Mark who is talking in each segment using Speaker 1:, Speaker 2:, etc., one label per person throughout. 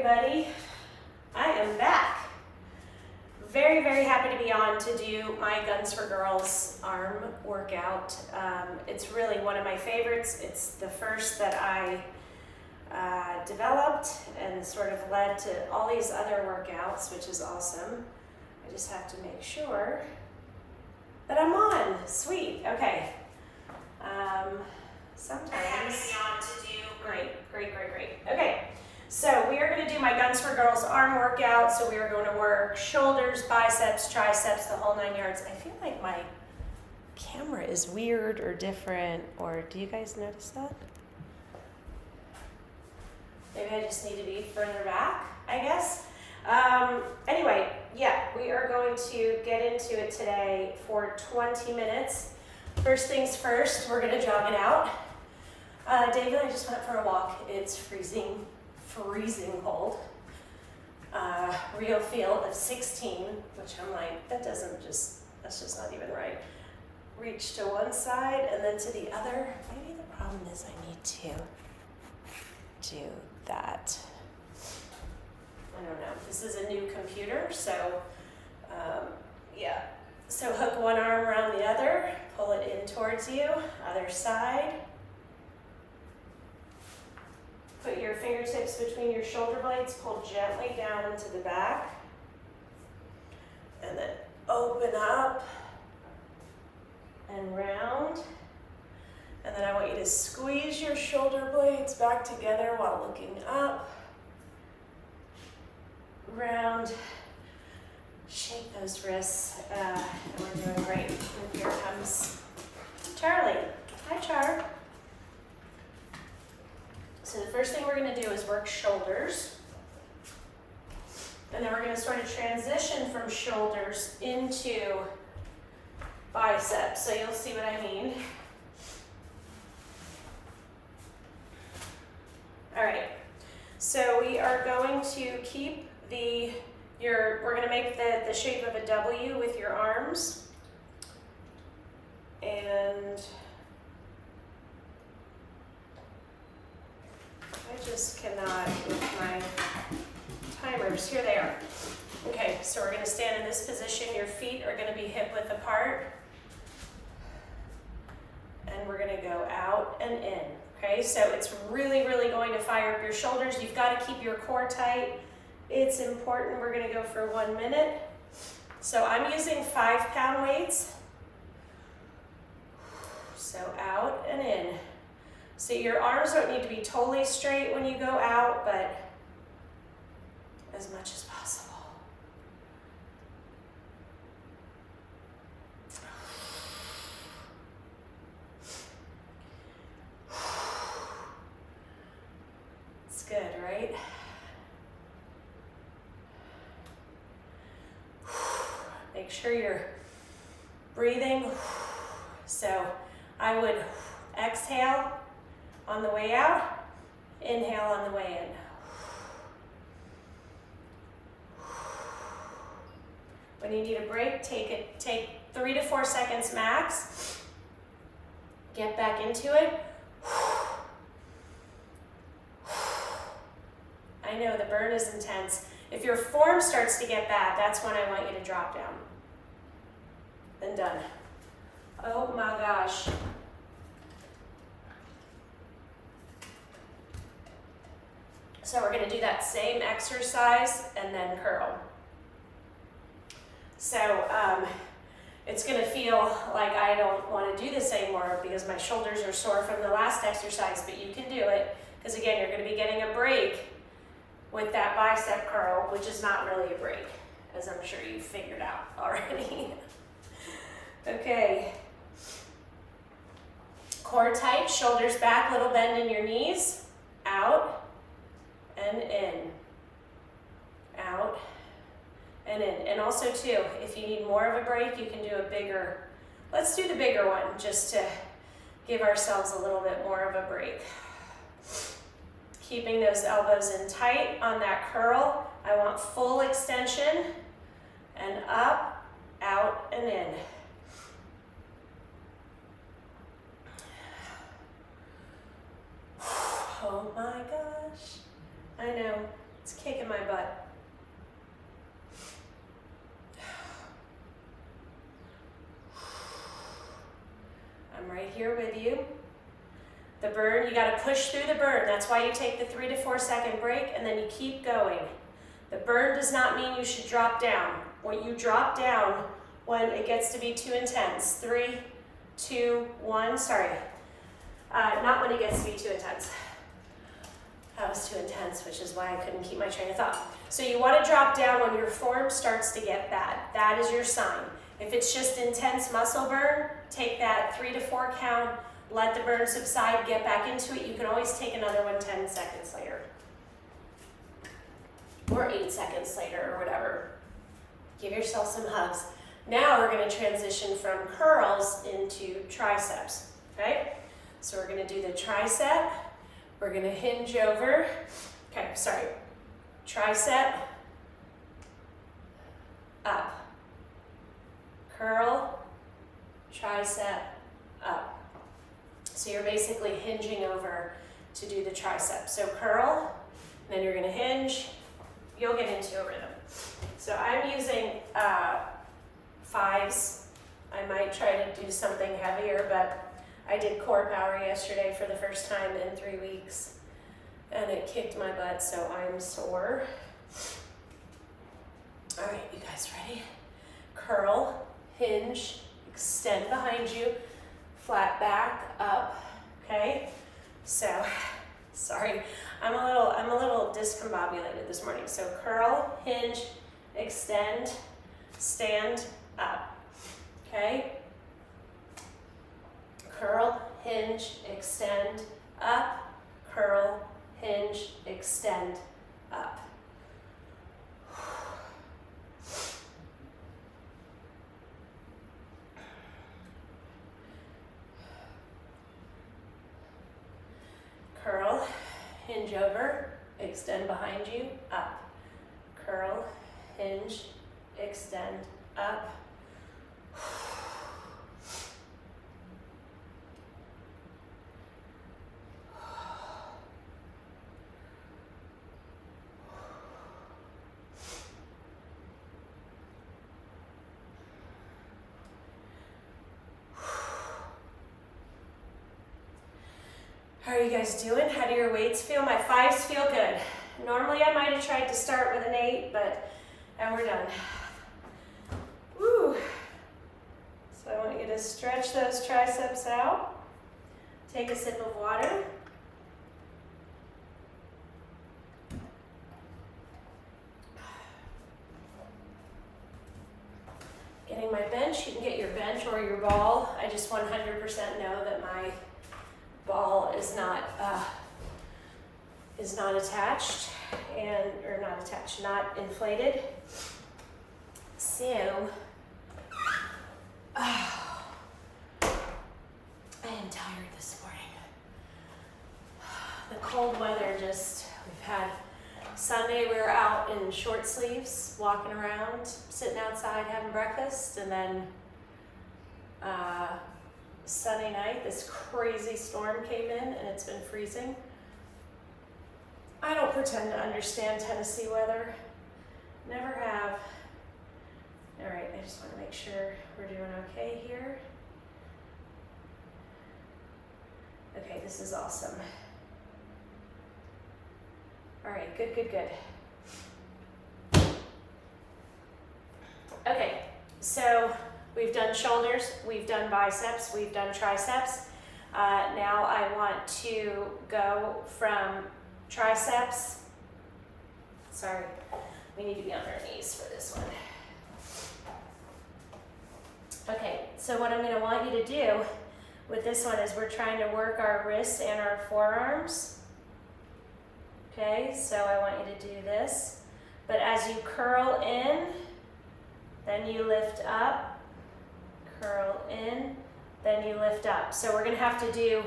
Speaker 1: everybody. I am back. Very, very happy to be on to do my Guns for Girls arm workout. It's really one of my favorites. It's the first that I developed and sort of led to all these other workouts, which is awesome. I just have to make sure that I'm on. Sweet, okay. Sometimes. Great. Okay, so we are going to do my Guns for Girls arm workout. So we are going to work shoulders, biceps, triceps, the whole 9 yards. I feel like my camera is weird or different, or do you guys notice that? Maybe I just need to be further back, I guess. Anyway, yeah, we are going to get into it today for 20 minutes. First things first, we're going to jog it out. Dave and I just went for a walk. It's freezing cold. Real feel of 16, which I'm like, that's just not even right. Reach to one side and then to the other. Maybe the problem is I need to do that. I don't know. This is a new computer, so yeah. So hook one arm around the other, pull it in towards you, other side. Put your fingertips between your shoulder blades, pull gently down into the back, and then open up and round. And then I want you to squeeze your shoulder blades back together while looking up. Round, shake those wrists, and we're doing great. And here comes Charlie. Hi, Char. So the first thing we're going to do is work shoulders. And then we're going to sort of transition from shoulders into biceps. So you'll see what I mean. All right. So we are going to keep we're going to make the shape of a W with your arms. And I just cannot with my timers. Here they are. Okay, so we're going to stand in this position. Your feet are going to be hip width apart. And we're going to go out and in. Okay, so it's really, really going to fire up your shoulders. You've got to keep your core tight. It's important. We're going to go for 1 minute. So I'm using 5-pound weights. So out and in. So your arms don't need to be totally straight when you go out, but as much as possible. It's good, right? Make sure you're breathing. So I would exhale on the way out, inhale on the way in. When you need a break, take 3 to 4 seconds max. Get back into it. I know the burn is intense. If your form starts to get bad, that's when I want you to drop down. Then done. Oh my gosh. So we're going to do that same exercise and then curl. So it's going to feel like I don't want to do this anymore because my shoulders are sore from the last exercise, but you can do it because again, you're going to be getting a break with that bicep curl, which is not really a break, as I'm sure you figured out already. Okay. Core tight, shoulders back, little bend in your knees, out and in, out and in. And also too, if you need more of a break, you can do a bigger, let's do the bigger one just to give ourselves a little bit more of a break. Keeping those elbows in tight on that curl. I want full extension and up, out and in. Oh my gosh. I know, It's kicking my butt. I'm right here with you. The burn, you gotta push through the burn. That's why you take the 3 to 4 second break and then you keep going. The burn does not mean you should drop down. When you drop down, when it gets to be too intense. 3, 2, 1, sorry. Not when it gets to be too intense. That was too intense, which is why I couldn't keep my train of thought. So you wanna drop down when your form starts to get bad. That is your sign. If it's just intense muscle burn, take that 3 to 4 count, let the burn subside, get back into it. You can always take another one 10 seconds later. Or 8 seconds later, or whatever. Give yourself some hugs. Now we're gonna transition from curls into triceps, okay? So we're gonna do the tricep. We're gonna hinge over. Okay, sorry. Tricep, up. Curl, tricep, up. So you're basically hinging over to do the tricep. So curl, then you're gonna hinge. You'll get into a rhythm. So I'm using 5s. I might try to do something heavier, but I did core power yesterday for the first time in 3 weeks, and it kicked my butt, so I'm sore. All right, you guys ready? Curl, hinge, extend behind you, flat back, up, okay? So, sorry, I'm a little discombobulated this morning. So curl, hinge, extend, stand, up, okay? Curl, hinge, extend, up, curl, hinge, extend, up. Curl, hinge over, extend behind you, up. Curl, hinge, extend, up. How are you guys doing? How do your weights feel? My 5s feel good. Normally I might have tried to start with an 8, and we're done. Woo. So I want you to stretch those triceps out. Take a sip of water. Getting my bench, you can get your bench or your ball. I just 100% know that my ball is not attached not inflated. So I am tired this morning. The cold weather we've had Sunday we were out in short sleeves, walking around, sitting outside having breakfast, and then Sunday night, this crazy storm came in and it's been freezing. I don't pretend to understand Tennessee weather. Never have. All right, I just want to make sure we're doing okay here. Okay, this is awesome. All right, good, good, good. Okay, so we've done shoulders, we've done biceps, we've done triceps. Now I want to go from triceps. Sorry, we need to be on our knees for this one. Okay, so what I'm going to want you to do with this one is we're trying to work our wrists and our forearms. Okay, so I want you to do this. But as you curl in, then you lift up, curl in, then you lift up. So we're going to have to do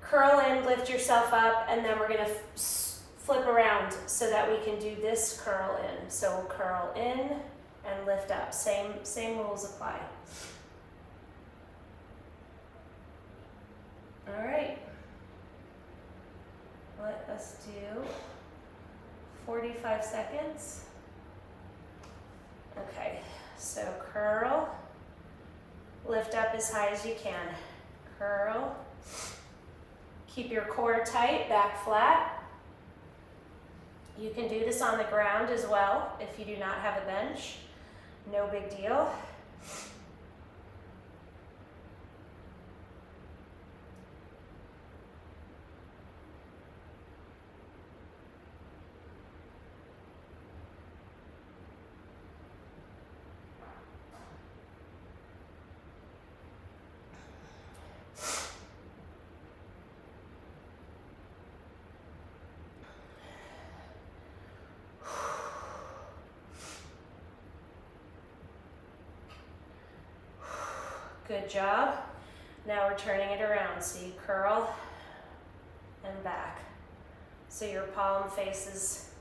Speaker 1: curl in, lift yourself up, and then we're going to flip around so that we can do this curl in. So we'll curl in and lift up. Same rules apply. All right. Let us do 45 seconds. Okay, so curl, lift up as high as you can. Curl, keep your core tight, back flat. You can do this on the ground as well if you do not have a bench, no big deal. Good job. Now we're turning it around. So you curl and back. So your palm faces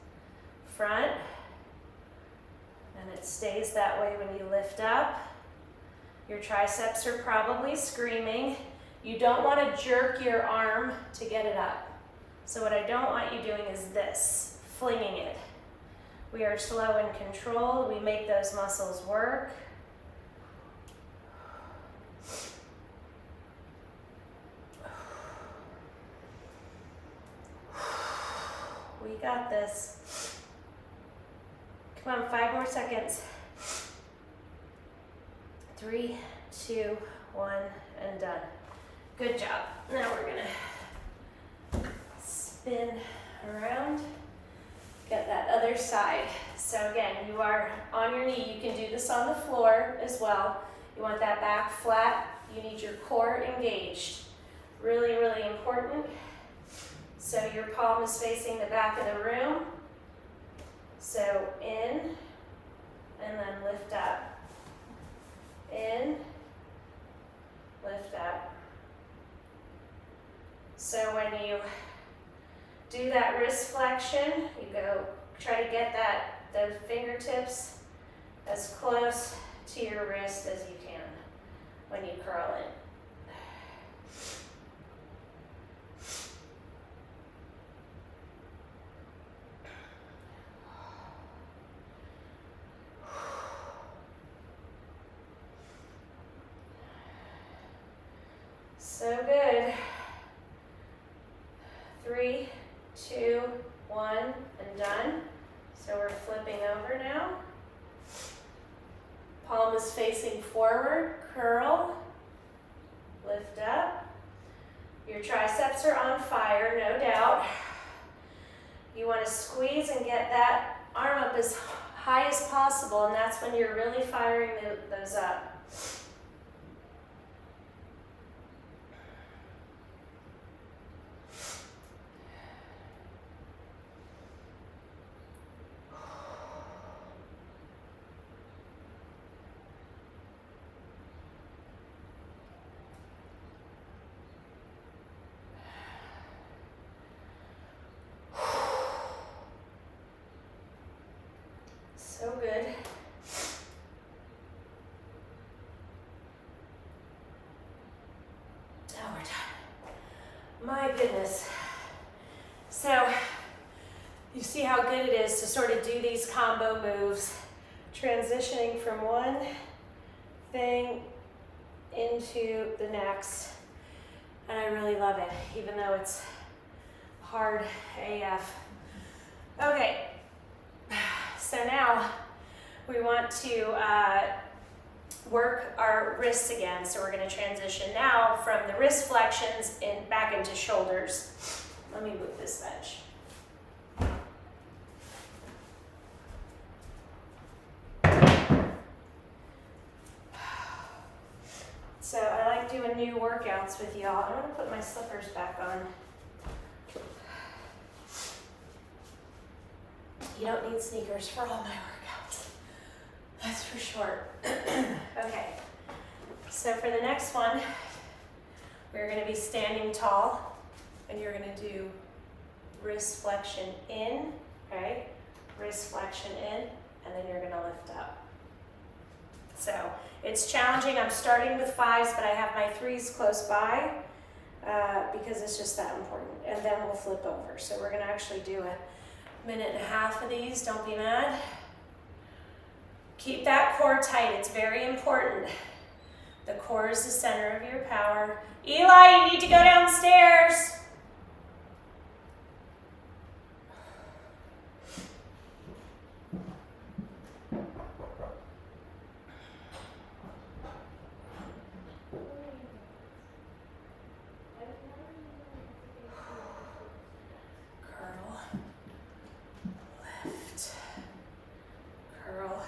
Speaker 1: front and it stays that way when you lift up. Your triceps are probably screaming. You don't want to jerk your arm to get it up. So what I don't want you doing is this, flinging it. We are slow and controlled. We make those muscles work. We got this. Come on, 5 more seconds. 3, 2, 1, and done. Good job. Now we're gonna spin around. Get that other side. So again, you are on your knee. You can do this on the floor as well. You want that back flat. You need your core engaged. Really, really important. So your palm is facing the back of the room. So in, and then lift up. In, lift up. So when you do that wrist flexion, you go try to get those fingertips as close to your wrist as you can when you curl in. So good. 3, 2, 1, and done. So we're flipping over now. Palm is facing forward, curl, lift up. Your triceps are on fire, no doubt. You want to squeeze and get that arm up as high as possible, and that's when you're really firing those up. So good. Now we're done. My goodness. So you see how good it is to sort of do these combo moves, transitioning from one thing into the next. And I really love it, even though it's hard AF. Okay. So now we want to work our wrists again. So we're going to transition now from the wrist flexions back into shoulders. Let me move this bench. So I like doing new workouts with y'all. I'm going to put my slippers back on. You don't need sneakers for all my workouts, that's for sure. Okay, so for the next one, we're going to be standing tall, and you're going to do wrist flexion in, okay? Wrist flexion in, and then you're going to lift up. So it's challenging. I'm starting with 5s, but I have my 3s close by because it's just that important. And then we'll flip over. So we're going to actually do Minute and a half of these, don't be mad. Keep that core tight, it's very important. The core is the center of your power. Eli, you need to go downstairs. Curl,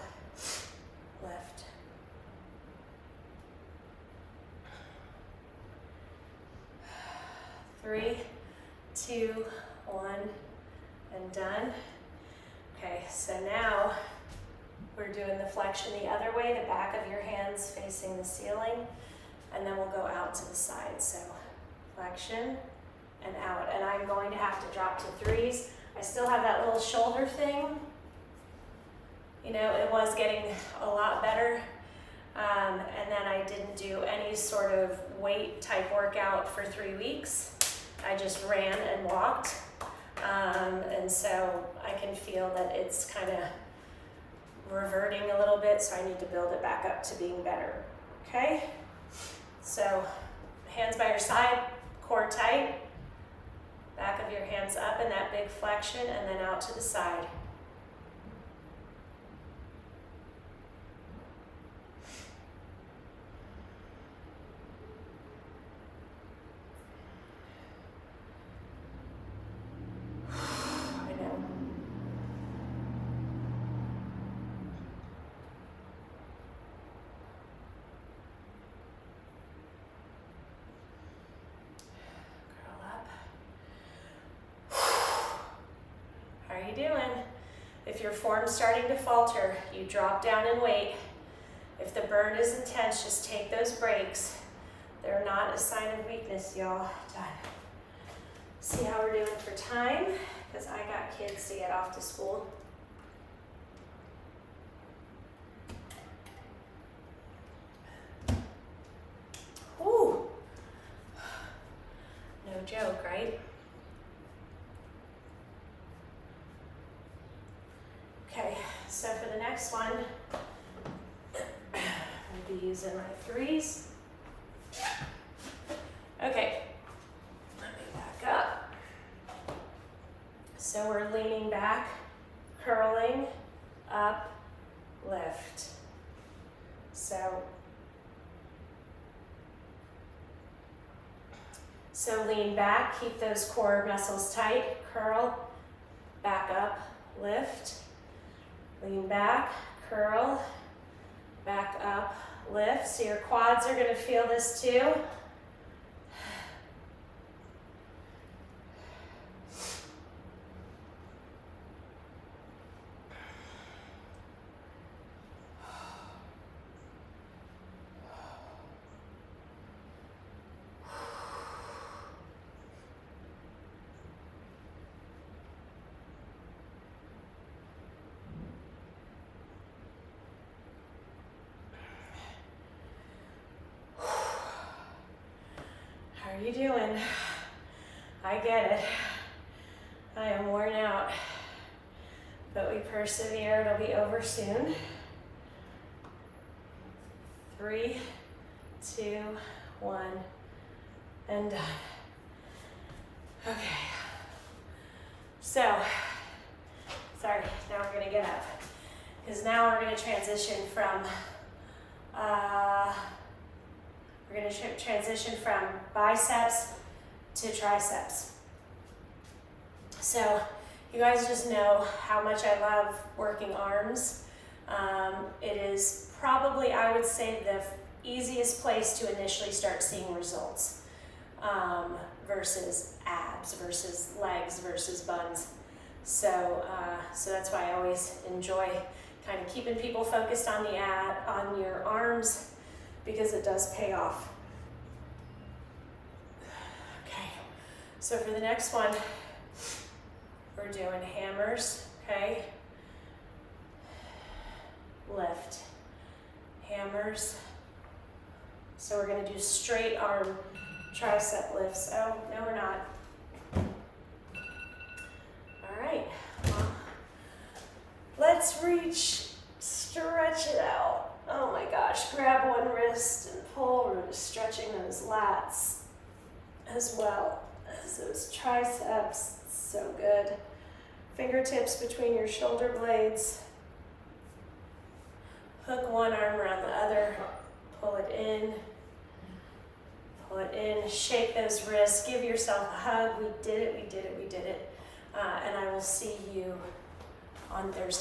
Speaker 1: 3, 2, 1, and done. Okay, so now we're doing the flexion the other way, the back of your hands facing the ceiling, and then we'll go out to the side. So flexion and out, and I'm going to have to drop to 3s. I still have that little shoulder thing. You know, it was getting a lot better. And then I didn't do any sort of weight type workout for 3 weeks. I just ran and walked. And so I can feel that it's kind of reverting a little bit, so I need to build it back up to being better. Okay? So hands by your side, core tight, back of your hands up in that big flexion, and then out to the side. Doing. If your form's starting to falter, you drop down in weight. If the burn is intense, just take those breaks. They're not a sign of weakness, y'all. Done. See how we're doing for time, because I got kids to get off to school. Ooh. No joke, right? Okay, so for the next one, I'll be using my 3s. Okay, let me back up. So we're leaning back, curling, up, lift. So lean back, keep those core muscles tight, curl, back up, lift. Lean back, curl, back up, lift. So your quads are going to feel this too. How are you doing? I get it. I am worn out, but we persevere. It'll be over soon. 3, 2, 1, and done. Okay. So, sorry, now we're gonna get up, because now we're gonna transition from biceps to triceps. So you guys just know how much I love working arms. It is probably, I would say, the easiest place to initially start seeing results versus abs, versus legs, versus buns. So that's why I always enjoy kind of keeping people focused on on your arms, because it does pay off. Okay, so for the next one, we're doing hammers, okay? Lift, hammers. So we're gonna do straight arm tricep lifts. Oh, no we're not. All right, let's reach, stretch it out. Oh my gosh, grab one wrist and pull. We're just stretching those lats as well as those triceps. It's so good. Fingertips between your shoulder blades. Hook one arm around the other. Pull it in. Pull it in. Shake those wrists. Give yourself a hug. We did it, we did it, we did it. And I will see you on Thursday.